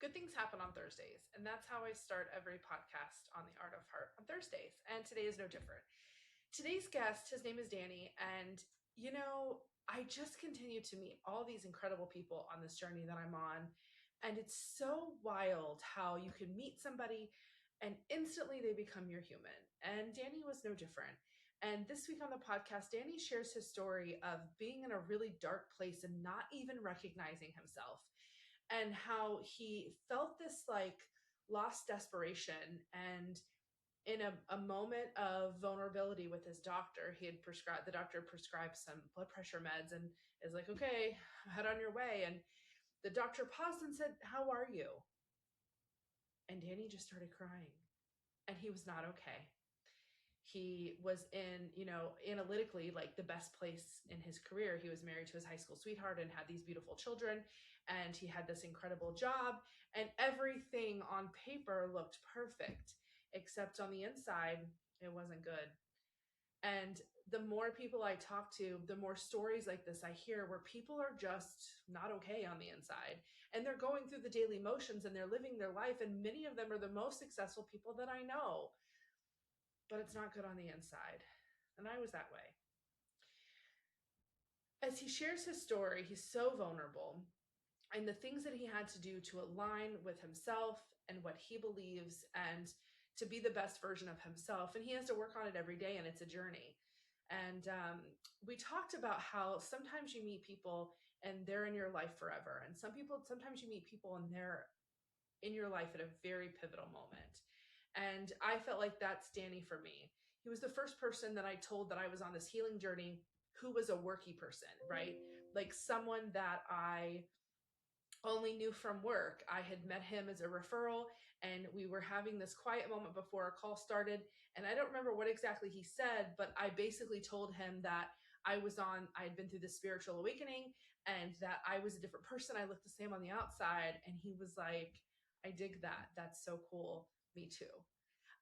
Good things happen on Thursdays, and that's how I start every podcast on the Art of Heart on Thursdays. And today is no different. Today's guest, his name is Danny, and I just continue to meet all these incredible people on this journey that I'm on. And it's so wild how you can meet somebody and instantly they become your human. And Danny was no different. And this week on the podcast, Danny shares his story of being in a really dark place and not even recognizing himself, and how he felt this like lost desperation. And in a moment of vulnerability with his doctor, the doctor prescribed some blood pressure meds and is like, okay, head on your way. And the doctor paused and said, how are you? And Danny just started crying, and he was not okay. He was in, analytically, like the best place in his career. He was married to his high school sweetheart and had these beautiful children, and he had this incredible job, and everything on paper looked perfect, except on the inside, it wasn't good. And the more people I talk to, the more stories like this I hear where people are just not okay on the inside, and they're going through the daily motions and they're living their life. And many of them are the most successful people that I know, but it's not good on the inside. And I was that way. As he shares his story, he's so vulnerable, and the things that he had to do to align with himself and what he believes and to be the best version of himself. And he has to work on it every day, and it's a journey. And we talked about how sometimes you meet people and they're in your life forever. And sometimes you meet people and they're in your life at a very pivotal moment. And I felt like that's Danny for me. He was the first person that I told that I was on this healing journey who was a worky person, right? Like someone that I only knew from work. I had met him as a referral, and we were having this quiet moment before our call started. And I don't remember what exactly he said, but I basically told him that I had been through this spiritual awakening and that I was a different person. I looked the same on the outside. And he was like, I dig that. That's so cool. Me too.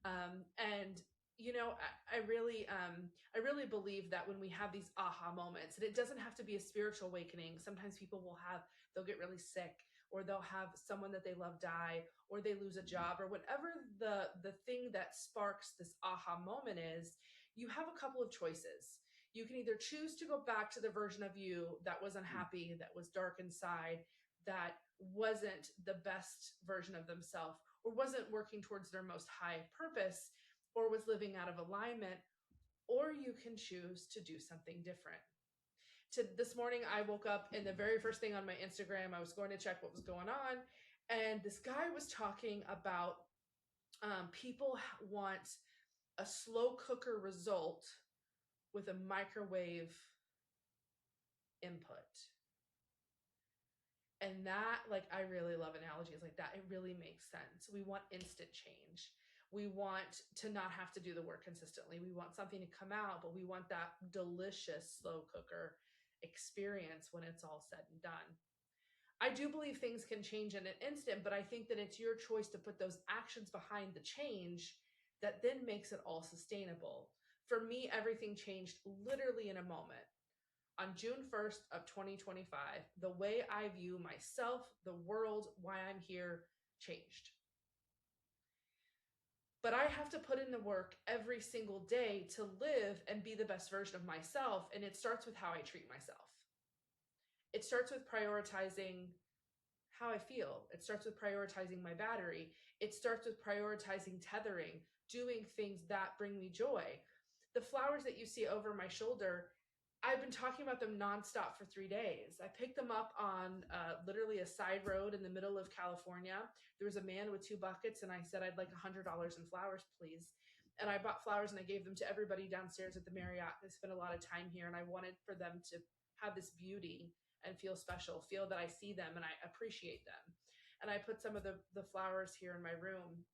And I really believe that when we have these aha moments, and it doesn't have to be a spiritual awakening. Sometimes they'll get really sick, or they'll have someone that they love die, or they lose a job, or whatever the thing that sparks this aha moment is. You have a couple of choices. You can either choose to go back to the version of you that was unhappy, that was dark inside, that wasn't the best version of themselves, or wasn't working towards their most high purpose, or was living out of alignment, or you can choose to do something different. This morning, I woke up, and the very first thing on my Instagram, I was going to check what was going on, and this guy was talking about people want a slow cooker result with a microwave input. And that, like, I really love analogies like that. It really makes sense. We want instant change. We want to not have to do the work consistently. We want something to come out, but we want that delicious slow cooker experience when it's all said and done. I do believe things can change in an instant, but I think that it's your choice to put those actions behind the change that then makes it all sustainable. For me, everything changed literally in a moment. On June 1st of 2025, the way I view myself, the world, why I'm here, changed. But I have to put in the work every single day to live and be the best version of myself. And it starts with how I treat myself. It starts with prioritizing how I feel. It starts with prioritizing my battery. It starts with prioritizing tethering, doing things that bring me joy. The flowers that you see over my shoulder, I've been talking about them nonstop for 3 days. I picked them up on literally a side road in the middle of California. There was a man with 2 buckets, and I said, I'd like $100 in flowers, please. And I bought flowers and I gave them to everybody downstairs at the Marriott. They spent a lot of time here, and I wanted for them to have this beauty and feel special, feel that I see them and I appreciate them. And I put some of the flowers here in my room.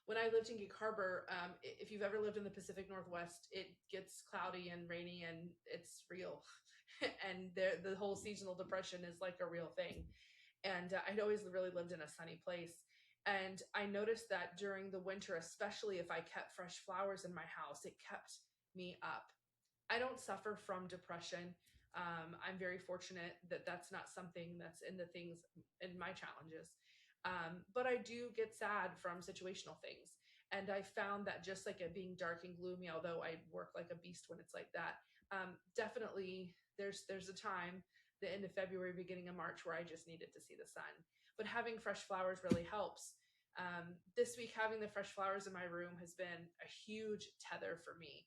When I lived in Gig Harbor, if you've ever lived in the Pacific Northwest, it gets cloudy and rainy, and it's real. And the whole seasonal depression is like a real thing. And I'd always really lived in a sunny place. And I noticed that during the winter, especially if I kept fresh flowers in my house, it kept me up. I don't suffer from depression. I'm very fortunate that that's not something that's in my challenges. But I do get sad from situational things. And I found that just like it being dark and gloomy, although I work like a beast when it's like that, definitely there's a time, the end of February, beginning of March, where I just needed to see the sun. But having fresh flowers really helps. This week, having the fresh flowers in my room has been a huge tether for me.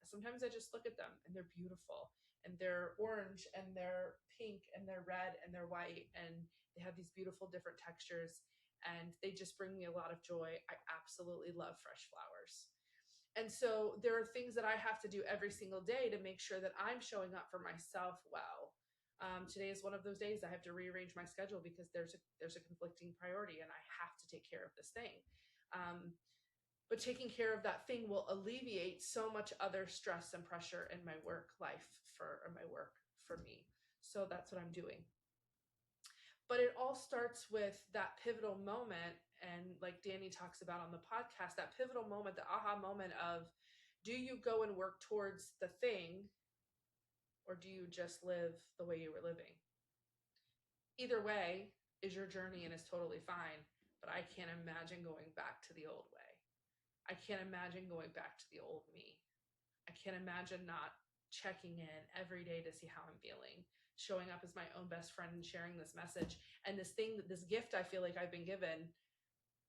Sometimes I just look at them and they're beautiful, and they're orange and they're pink and they're red and they're white, and they have these beautiful different textures, and they just bring me a lot of joy. I absolutely love fresh flowers. And so there are things that I have to do every single day to make sure that I'm showing up for myself well. Today is one of those days I have to rearrange my schedule because there's a conflicting priority and I have to take care of this thing. But taking care of that thing will alleviate so much other stress and pressure in my work life or my work for me. So that's what I'm doing. But it all starts with that pivotal moment. And like Danny talks about on the podcast, that pivotal moment, the aha moment of, do you go and work towards the thing, or do you just live the way you were living? Either way is your journey and is totally fine. But I can't imagine going back to the old way. I can't imagine going back to the old me. I can't imagine not checking in every day to see how I'm feeling, showing up as my own best friend and sharing this message and this gift I feel like I've been given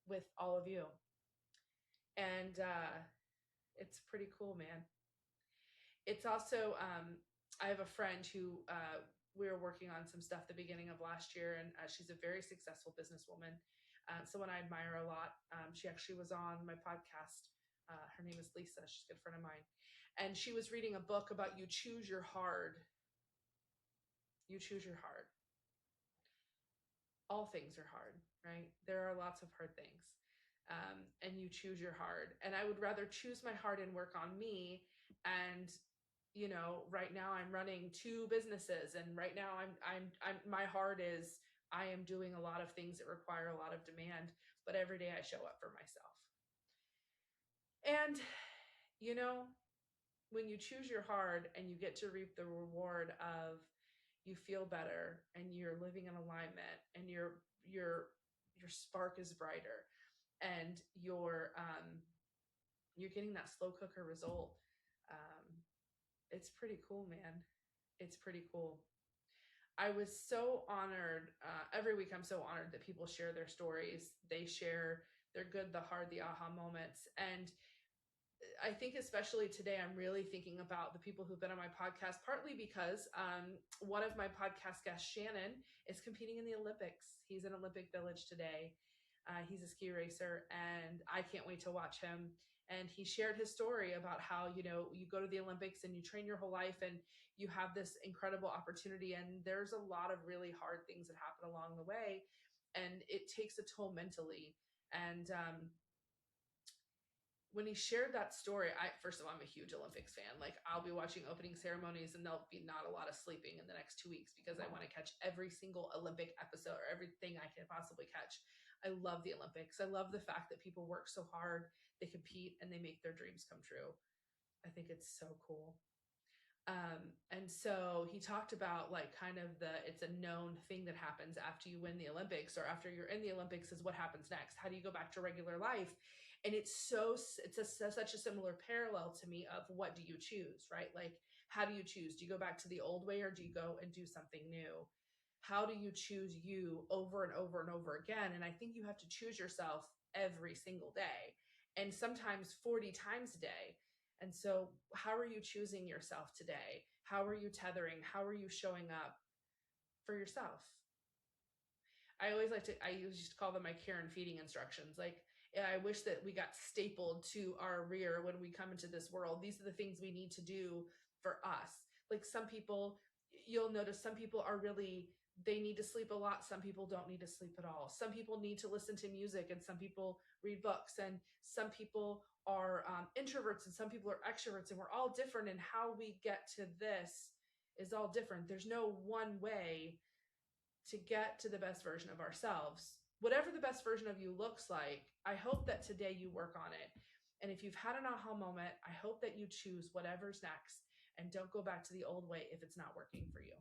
with all of you. And it's pretty cool, man. It's also, I have a friend who we were working on some stuff the beginning of last year, and she's a very successful businesswoman. Someone I admire a lot. She actually was on my podcast. Her name is Lisa. She's a good friend of mine. And she was reading a book about you choose your hard. You choose your hard. All things are hard, right? There are lots of hard things. And you choose your hard. And I would rather choose my hard and work on me. And right now I'm running 2 businesses, and right now I'm my hard is I am doing a lot of things that require a lot of demand, but every day I show up for myself. And when you choose your hard and you get to reap the reward of you feel better and you're living in alignment and your spark is brighter and you're getting that slow cooker result, it's pretty cool, man. It's pretty cool. I was so honored. Every week I'm so honored that people share their stories. They share their good, the hard, the aha moments. And I think especially today, I'm really thinking about the people who've been on my podcast, partly because one of my podcast guests, Shannon, is competing in the Olympics. He's in Olympic Village today. He's a ski racer, and I can't wait to watch him. And he shared his story about how, you go to the Olympics and you train your whole life and you have this incredible opportunity. And there's a lot of really hard things that happen along the way. And it takes a toll mentally. And when he shared that story, first of all, I'm a huge Olympics fan. Like, I'll be watching opening ceremonies and there'll be not a lot of sleeping in the next 2 weeks because I want to catch every single Olympic episode or everything I can possibly catch. I love the Olympics. I love the fact that people work so hard, they compete, and they make their dreams come true. I think it's so cool. And so he talked about like kind of it's a known thing that happens after you win the Olympics or after you're in the Olympics is what happens next. How do you go back to regular life? And it's such a similar parallel to me of what do you choose, right? Like, how do you choose? Do you go back to the old way or do you go and do something new? How do you choose you over and over and over again? And I think you have to choose yourself every single day, and sometimes 40 times a day. And so how are you choosing yourself today? How are you tethering? How are you showing up for yourself? I used to call them my care and feeding instructions. Like, I wish that we got stapled to our rear when we come into this world. These are the things we need to do for us. Like, some people, you'll notice some people they need to sleep a lot. Some people don't need to sleep at all. Some people need to listen to music and some people read books, and some people are introverts and some people are extroverts, and we're all different, and how we get to this is all different. There's no one way to get to the best version of ourselves. Whatever the best version of you looks like, I hope that today you work on it. And if you've had an aha moment, I hope that you choose whatever's next and don't go back to the old way if it's not working for you.